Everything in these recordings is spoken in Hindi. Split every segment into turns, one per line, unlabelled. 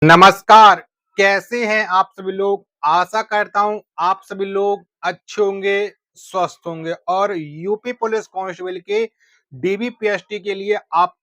नमस्कार, कैसे हैं आप सभी लोग? आशा करता हूँ आप सभी लोग अच्छे होंगे, स्वस्थ होंगे और यूपी पुलिस कांस्टेबल के डीबीपीएसटी के लिए आप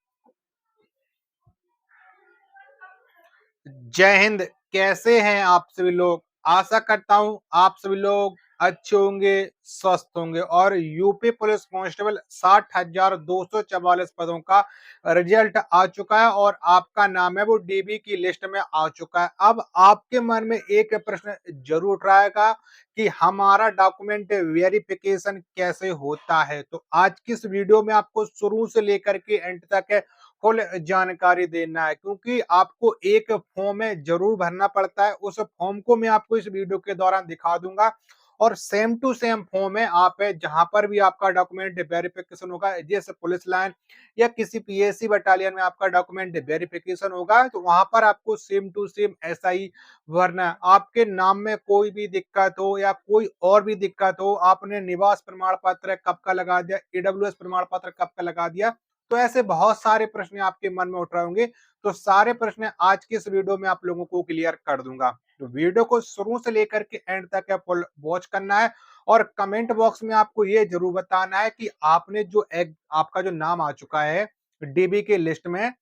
जय हिंद। कैसे हैं आप सभी लोग? आशा करता हूँ आप सभी लोग अच्छे होंगे, स्वस्थ होंगे और यूपी पुलिस कांस्टेबल 60,244 पदों का रिजल्ट आ चुका है और आपका नाम है वो डीबी की लिस्ट में आ चुका है। अब आपके मन में एक प्रश्न जरूर उठ रहा है कि हमारा डॉक्यूमेंट वेरिफिकेशन कैसे होता है। तो आज की इस वीडियो में आपको शुरू से लेकर के एंड तक फुल जानकारी देना है, क्योंकि आपको एक फॉर्म में जरूर भरना पड़ता है। उस फॉर्म को मैं आपको इस वीडियो के दौरान दिखा दूंगा और सेम टू सेम फॉर्म है आप है जहां पर भी आपका डॉक्यूमेंट वेरिफिकेशन होगा, जैसे पुलिस लाइन या किसी पीएससी बटालियन में आपका डॉक्यूमेंट वेरिफिकेशन होगा तो वहां पर आपको सेम टू सेम ऐसा ही भरना है। आपके नाम में कोई भी दिक्कत हो या कोई और भी दिक्कत हो, आपने निवास प्रमाण पत्र कब का लगा दिया, ईडब्ल्यूएस प्रमाण पत्र कब का लगा दिया, तो ऐसे बहुत सारे प्रश्न आपके मन में उठ रहे होंगे। तो सारे प्रश्न आज की इस वीडियो में आप लोगों को क्लियर कर दूंगा। तो वीडियो को शुरू से लेकर के एंड तक फुल वॉच करना है और कमेंट बॉक्स में आपको ये जरूर बताना है कि आपने जो आपका जो नाम आ चुका है डीबी के लिस्ट में,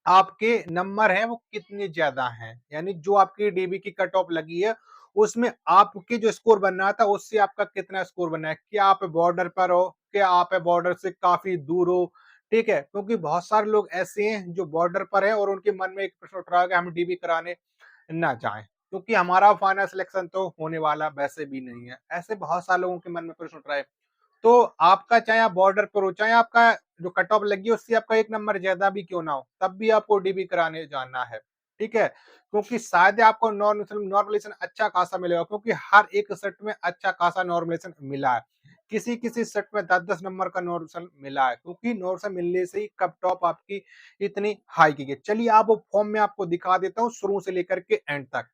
आपके नंबर हैं वो कितने ज्यादा हैं, यानी जो आपकी डीबी की कट ऑफ लगी है उसमें आपके जो स्कोर बनना था उससे आपका कितना स्कोर बनना है। क्या आप बॉर्डर पर हो, क्या आप बॉर्डर से काफी दूर हो? ठीक है, क्योंकि बहुत सारे लोग ऐसे हैं जो बॉर्डर पर है और उनके मन में एक प्रश्न उठ रहा है कि हम डीबी कराने ना जाएं, क्योंकि हमारा फाइनल सिलेक्शन तो होने वाला वैसे भी नहीं है। ऐसे बहुत सारे लोगों के मन में प्रश्न उठ रहा है। तो आपका चाहे आप बॉर्डर पर हो, चाहे आपका जो कट ऑफ लगी है उससे आपका एक नंबर ज्यादा भी क्यों ना हो, तब भी आपको डीबी कराने जाना है। ठीक है, क्योंकि शायद आपको नॉर्मलेशन अच्छा खासा मिलेगा, क्योंकि हर एक सेट में अच्छा खासा नॉर्मलेशन मिला है। किसी किसी सेट में 10-10 नंबर का नॉर्मलेशन मिला है, क्योंकि नॉर्मलेशन मिलने से ही कट ऑफ आपकी इतनी हाई की गई। चलिए आप वो फॉर्म में आपको दिखा देता हूँ शुरू से लेकर के एंड तक।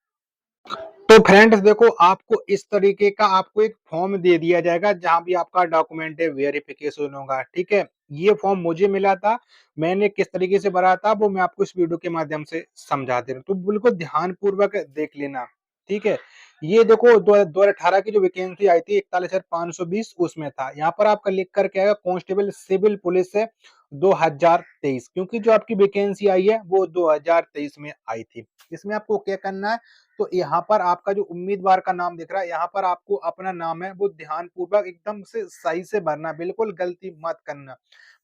तो फ्रेंड्स देखो, आपको इस तरीके का आपको एक फॉर्म दे दिया जाएगा जहां भी आपका डॉक्यूमेंट वेरिफिकेशन होगा। ठीक है, ये फॉर्म मुझे मिला था, मैंने किस तरीके से भरा था वो मैं आपको इस वीडियो के माध्यम से समझा दे रहा हूँ, तो बिल्कुल ध्यान पूर्वक देख लेना। ठीक है, ये देखो 2018 की जो वैकेंसी आई थी 41,520 उसमें था। यहाँ पर आपका लिख करके आएगा कांस्टेबल सिविल पुलिस है 2023, क्योंकि जो आपकी वैकेंसी आई है वो 2023 में आई थी। इसमें आपको क्या करना है, तो यहाँ पर आपका जो उम्मीदवार का नाम दिख रहा है, यहाँ पर आपको अपना नाम है वो ध्यान पूर्वक एकदम से सही से भरना, बिल्कुल गलती मत करना।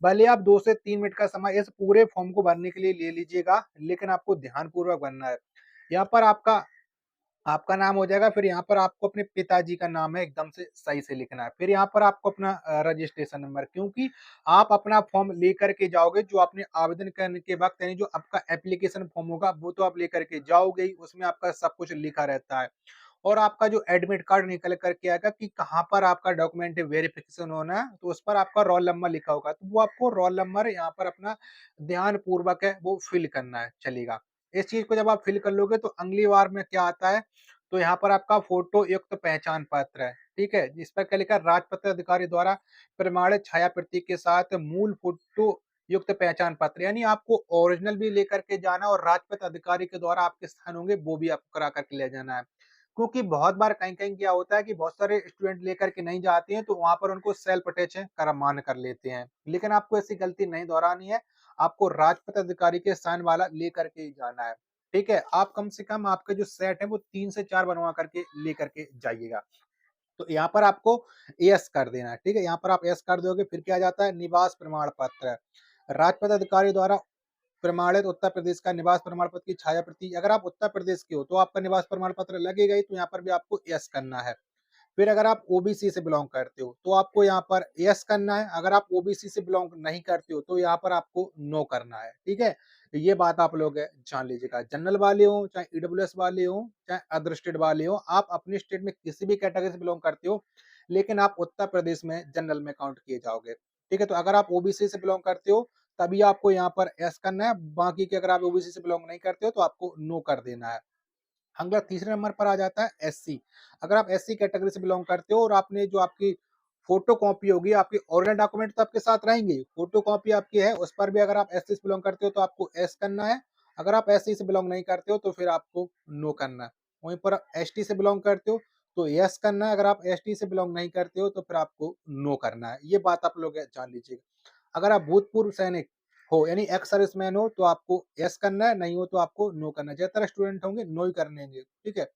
भले आप 2 से 3 मिनट का समय इस पूरे फॉर्म को भरने के लिए ले लीजिएगा, लेकिन आपको ध्यान पूर्वक भरना है। यहाँ पर आपका आपका नाम हो जाएगा, फिर यहाँ पर आपको अपने पिताजी का नाम है एकदम से सही से लिखना है, फिर यहाँ पर आपको अपना रजिस्ट्रेशन नंबर, क्योंकि आप अपना फॉर्म लेकर के जाओगे, जो आपने आवेदन करने के वक्त यानी जो आपका एप्लीकेशन फॉर्म होगा वो तो आप लेकर के जाओगे ही, उसमें आपका सब कुछ लिखा रहता है। और आपका जो एडमिट कार्ड निकल करके आएगा कि कहाँ पर आपका डॉक्यूमेंट वेरिफिकेशन होना है, तो उस पर आपका रोल नंबर लिखा होगा, तो वो आपको रोल नंबर यहाँ पर अपना ध्यान पूर्वक है वो फिल करना है। चलेगा, इस चीज को जब आप फिल कर लोगे तो अगली बार में क्या आता है, तो यहाँ पर आपका फोटो युक्त पहचान पत्र है। ठीक है, जिस पर क्या लिखा है, राजपत्र अधिकारी द्वारा प्रमाणित छाया प्रति के साथ मूल फोटो युक्त पहचान पत्र, यानी आपको ओरिजिनल भी लेकर के जाना और राजपत्र अधिकारी के द्वारा आपके साइन होंगे वो भी आपको करा करके ले जाना है। क्योंकि बहुत बार कहीं कहीं क्या होता है कि बहुत सारे स्टूडेंट लेकर के नहीं जाते हैं, तो वहां पर उनको सेल्फ अटैच करमान कर लेते हैं, लेकिन आपको ऐसी गलती नहीं दोहरानी है। आपको राजपत्र अधिकारी के साइन वाला लेकर के ही जाना है। ठीक है, आप कम से कम आपके जो सेट है वो 3 से 4 बनवा करके लेकर के जाइएगा। तो यहाँ पर आपको यस कर देना है। ठीक है, यहाँ पर आप यस कर दोगे, फिर क्या जाता है, निवास प्रमाण पत्र, राजपत्र अधिकारी द्वारा प्रमाणित उत्तर प्रदेश का निवास प्रमाण पत्र की छाया प्रति। अगर आप उत्तर प्रदेश के हो तो आपका निवास प्रमाण पत्र लगेगा ही, तो यहाँ पर भी आपको यस करना है। फिर अगर आप ओबीसी से बिलोंग करते हो तो आपको यहाँ पर यस करना है, अगर आप ओबीसी से बिलोंग नहीं करते हो तो यहाँ पर आपको नो करना है। ठीक है, तो ये बात आप लोग जान लीजिएगा। जनरल वाले हो, चाहे ईडब्ल्यूएस वाले हो, चाहे अदर स्टेट वाले हो, आप अपने स्टेट में किसी भी कैटेगरी से बिलोंग करते हो, लेकिन आप उत्तर प्रदेश में जनरल में काउंट किए जाओगे। ठीक है, तो अगर आप ओबीसी से बिलोंग करते हो तभी आपको यहाँ पर यस करना है, बाकी के अगर आप ओबीसी से बिलोंग नहीं करते हो तो आपको नो कर देना है। अगला तीसरे नंबर पर आ जाता है एससी। अगर आप एससी कैटेगरी से बिलोंग करते हो और आपने जो आपकी फोटो कॉपी होगी, आपकी ओरिजिनल डॉक्यूमेंट तो आपके साथ रहेंगे, फोटो कॉपी आपकी है उस पर भी अगर आप एससी से बिलोंग करते हो तो आपको एस करना है। अगर आप एससी से बिलोंग नहीं करते हो तो फिर आपको नो करना है। वहीं पर एसटी से बिलोंग करते हो तो यस करना है, अगर आप एसटी से बिलोंग नहीं करते हो तो फिर आपको नो करना है। ये बात आप लोग जान लीजिएगा। अगर आप भूतपूर्व सैनिक हो यानी एक्स सर्विसमैन हो तो आपको यस करना है, नहीं हो तो आपको नो करना है। ज़्यादातर स्टूडेंट होंगे नो ही करने होंगे, ठीक है?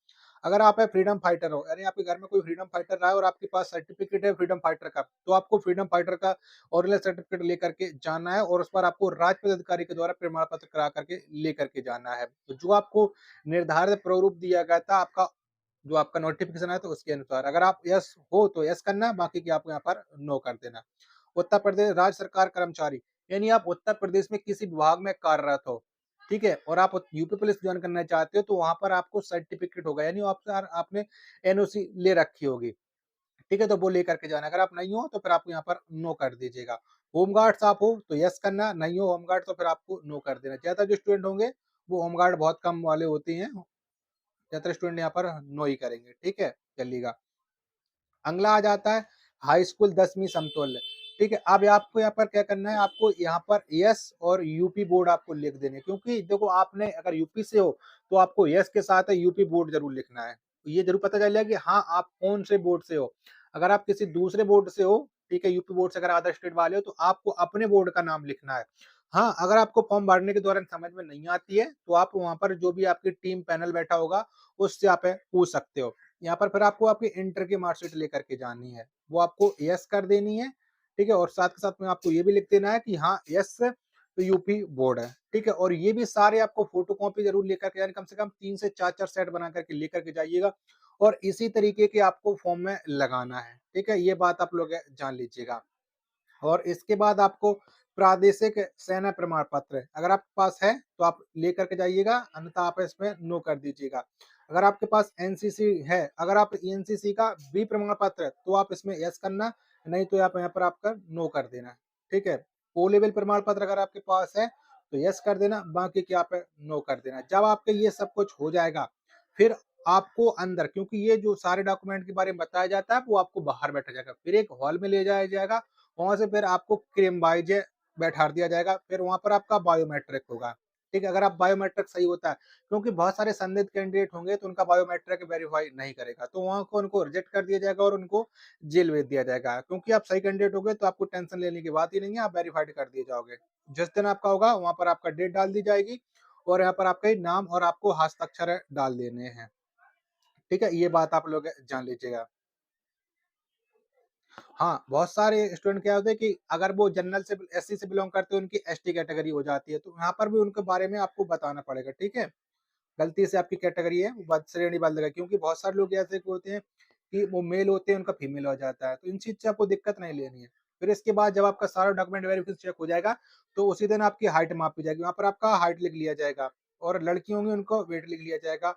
अगर आप फ्रीडम फाइटर हो यानी आपके घर में कोई फ्रीडम फाइटर रहा है और आपके पास सर्टिफिकेट है फ्रीडम फाइटर का, तो आपको फ्रीडम फाइटर का ओरिजिनल सर्टिफिकेट लेकर के जाना है और उस पर आपको राजपद अधिकारी के द्वारा प्रमाण पत्र करा करके लेकर के जाना है। तो जो आपको निर्धारित प्रारूप दिया गया था आपका जो आपका नोटिफिकेशन है तो उसके अनुसार अगर आप यस हो तो यस करना है, बाकी की आपको यहाँ पर नो कर देना। उत्तर प्रदेश राज्य सरकार कर्मचारी यानी आप उत्तर प्रदेश में किसी विभाग में कार्यरत हो, ठीक है? और आप यूपी पुलिस ज्वाइन करना चाहते हो तो वहाँ पर आपको सर्टिफिकेट होगा यानी आपने एनओसी ले रखी होगी, ठीक है? तो वो लेकर के जाना। अगर आप नहीं हो तो फिर आपको यहाँ पर नो कर दीजिएगा। होमगार्ड्स आप हो तो यस करना, नहीं हो होमगार्ड तो फिर आपको नो कर देना। ज़्यादातर जो स्टूडेंट होंगे वो होमगार्ड बहुत कम वाले होते हैं, ज़्यादातर स्टूडेंट यहाँ पर नो ही करेंगे, ठीक है? चलिएगा। अगला आ जाता है हाई स्कूल 10वीं समतुल्य, ठीक है? अब आपको यहाँ पर क्या करना है, आपको यहाँ पर यस और यूपी बोर्ड आपको लिख देने हैं, क्योंकि देखो आपने अगर यूपी से हो तो आपको यस के साथ है यूपी बोर्ड जरूर लिखना है। ये जरूर पता चल जाए कि हाँ आप कौन से बोर्ड से हो। अगर आप किसी दूसरे बोर्ड से हो, ठीक है, यूपी बोर्ड से अगर अदर स्टेट वाले हो तो आपको अपने बोर्ड का नाम लिखना है। हाँ, अगर आपको फॉर्म भरने के दौरान समझ में नहीं आती है तो आप वहां पर जो भी आपकी टीम पैनल बैठा होगा उससे आप पूछ सकते हो। यहाँ पर फिर आपको आपकी इंटर की मार्कशीट लेकर के जानी है, वो आपको यस कर देनी है, ठीक है? और साथ के साथ में आपको ये भी लिख देना है कि हाँ यस तो यूपी बोर्ड है, ठीक है? और ये भी सारे आपको फोटो कॉपी जरूर लेकर के जानी, कम से कम 3 से 4-4 सेट बना करके लेकर के जाइएगा और इसी तरीके के आपको फॉर्म में लगाना है, ठीक है? ये बात आप लोग जान लीजिएगा। और इसके बाद आपको प्रादेशिक सेना प्रमाण पत्र अगर आपके पास है तो आप लेकर के जाइएगा, अन्यथा आप इसमें नो कर दीजिएगा। अगर आपके पास एनसीसी है, अगर आप एनसीसी का बी प्रमाण पत्र है तो आप इसमें यस करना, नहीं तो आप यहाँ पर आपका नो कर देना, ठीक है? ओ लेवल प्रमाण पत्र अगर आपके पास है तो यस कर देना, बाकी की आप नो कर देना। जब आपके ये सब कुछ हो जाएगा फिर आपको अंदर, क्योंकि ये जो सारे डॉक्यूमेंट के बारे में बताया जाता है वो आपको बाहर बैठा जाएगा, फिर एक हॉल में ले जाया जाएगा, वहां से फिर आपको क्रेम वाइज बैठा दिया जाएगा, फिर वहां पर आपका बायोमेट्रिक होगा, ठीक है? अगर आप बायोमेट्रिक सही होता है, क्योंकि बहुत सारे संदिग्ध कैंडिडेट होंगे तो उनका बायोमेट्रिक वेरीफाई नहीं करेगा तो वहां को उनको रिजेक्ट कर दिया जाएगा और उनको जेल भेज दिया जाएगा। क्योंकि आप सही कैंडिडेट हो गए तो आपको टेंशन लेने की बात ही नहीं है, आप वेरीफाइड कर दिए जाओगे। जिस दिन आपका होगा वहां पर आपका डेट डाल दी जाएगी और यहाँ पर आपका नाम और आपको हस्ताक्षर डाल देने हैं, ठीक है? ये बात आप लोग जान लीजिएगा। हाँ, बहुत सारे स्टूडेंट क्या होते हैं कि अगर वो जनरल से एससी से बिलोंग करते हैं, उनकी एसटी कैटेगरी हो जाती है, तो यहाँ पर भी उनके बारे में आपको बताना पड़ेगा, ठीक है? गलती से आपकी कैटेगरी है, वो श्रेणी बदल गई, क्योंकि बहुत सारे लोग ऐसे होते हैं कि वो मेल होते हैं, उनका फीमेल हो जाता है, तो इन चीज़ से आपको दिक्कत नहीं लेनी है। फिर इसके बाद जब आपका सारा डॉक्यूमेंट वेरिफिकेशन चेक हो जाएगा, तो उसी दिन आपकी हाइट मापी जाएगी, वहाँ पर आपका हाइट लिख लिया जाएगा और लड़की होंगी उनको वेट लिख लिया जाएगा,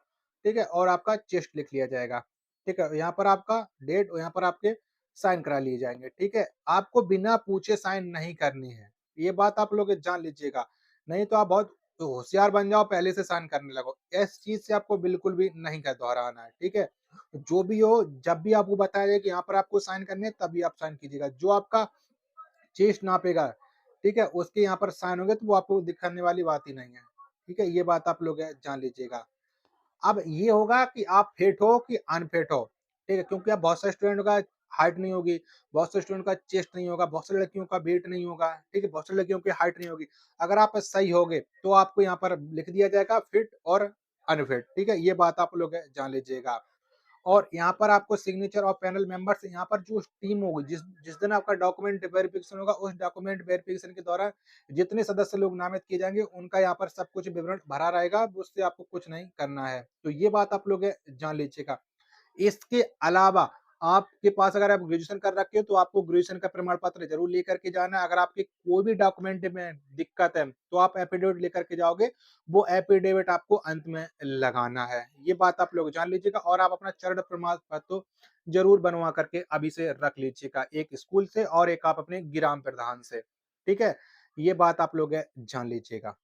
ठीक है? और आपका चेस्ट लिख लिया जाएगा, ठीक है? यहाँ पर आपका डेट और यहाँ पर आपके साइन करा लिए जाएँगे, ठीक है? आपको बिना पूछे साइन नहीं करनी है, ये बात आप लोग जान लीजिएगा, नहीं तो आप बहुत तो होशियार बन जाओ, पहले से साइन करने लगो। इस चीज़ से आपको बिल्कुल भी नहीं कर दोहराना है, ठीक है? जो भी हो, जब भी आपको बताया जाए कि यहाँ पर आपको साइन करने हैं, तभी आप साइन कीजिएगा। जो आपका चेस्ट नापेगा, ठीक है? उसके यहाँ पर साइन होंगे, तो वो आपको दिखाने वाली बात ही नहीं है, ठीक है? ये बात आप लोग जान लीजिएगा। अब ये होगा कि आप फिट हो कि अनफिट हो, ठीक है? क्योंकि अब बहुत सारे स्टूडेंट का हाइट नहीं होगी, बहुत सारे स्टूडेंट का चेस्ट नहीं होगा, बहुत सारी लड़कियों का वेट नहीं होगा, ठीक है? बहुत सारी लड़कियों की हाइट नहीं होगी। अगर आप सही होगे, तो आपको यहाँ पर लिख दिया जाएगा फिट और अनफिट, ठीक है? ये बात आप लोग जान लीजिएगा। और यहाँ पर आपको सिग्नेचर और पैनल मेंबर्स यहाँ पर जो टीम होगी, जिस जिस दिन आपका डॉक्यूमेंट वेरिफिकेशन होगा, उस डॉक्यूमेंट वेरिफिकेशन के दौरान जितने सदस्य लोग नामित किए जाएंगे उनका यहाँ पर सब कुछ विवरण भरा रहेगा, उससे आपको कुछ नहीं करना है। तो ये बात आप लोग जान लीजिएगा। इसके अलावा आपके पास अगर आप ग्रेजुएशन कर रखे हो तो आपको ग्रेजुएशन का प्रमाण पत्र जरूर लेकर के जाना है। अगर आपके कोई भी डॉक्यूमेंट में दिक्कत है तो आप एफिडेविट लेकर के जाओगे, वो एफिडेविट आपको अंत में लगाना है। ये बात आप लोग जान लीजिएगा और आप अपना चरण प्रमाण पत्र जरूर बनवा करके अभी से रख लीजिएगा, एक स्कूल से और एक आप अपने ग्राम प्रधान से, ठीक है? ये बात आप लोग जान लीजिएगा।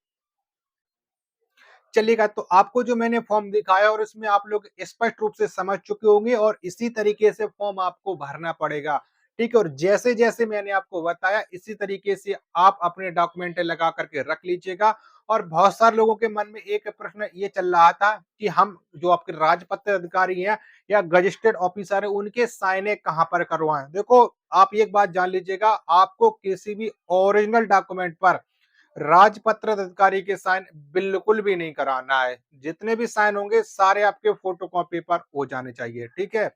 चलेगा, तो आपको जो मैंने फॉर्म दिखाया और इसमें आप लोग स्पष्ट रूप से समझ चुके होंगे और इसी तरीके से फॉर्म आपको भरना पड़ेगा, ठीक है? और जैसे-जैसे मैंने आपको बताया इसी तरीके से आप अपने डॉक्यूमेंट लगा करके रख लीजिएगा और बहुत सारे लोगों के मन में एक प्रश्न ये चल रहा था कि हम जो आपके राजपत्र अधिकारी हैं या गजेस्टेड ऑफिसर है उनके साइने कहाँ पर करवाएं। देखो आप एक बात जान लीजिएगा, आपको किसी भी ओरिजिनल डॉक्यूमेंट पर राजपत्र अधिकारी के साइन बिल्कुल भी नहीं कराना है। जितने भी साइन होंगे सारे आपके फोटोकॉपी पर हो जाने चाहिए, ठीक है।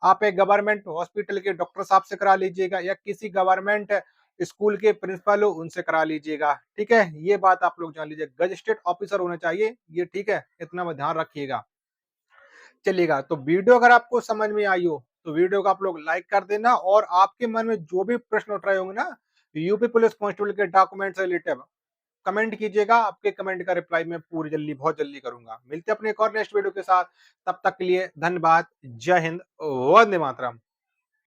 आप एक गवर्नमेंट हॉस्पिटल के डॉक्टर साहब से करा लीजिएगा या किसी गवर्नमेंट स्कूल के प्रिंसिपल हो उनसे करा लीजिएगा, ठीक है। ये बात आप लोग जान लीजिए, गजेस्टेड ऑफिसर होना चाहिए ये, ठीक है, इतना में ध्यान रखिएगा। चलिएगा, तो वीडियो अगर आपको समझ में आई हो तो वीडियो को आप लोग लाइक कर देना, और आपके मन में जो भी प्रश्न उठ रहे होंगे ना यूपी पुलिस कांस्टेबल के डॉक्यूमेंट से रिलेटेड, कमेंट कीजिएगा। आपके कमेंट का रिप्लाई मैं पूरी जल्दी, बहुत जल्दी करूंगा। मिलते हैं अपने एक और नेक्स्ट वीडियो के साथ, तब तक के लिए धन्यवाद। जय हिंद, वंदे मातरम।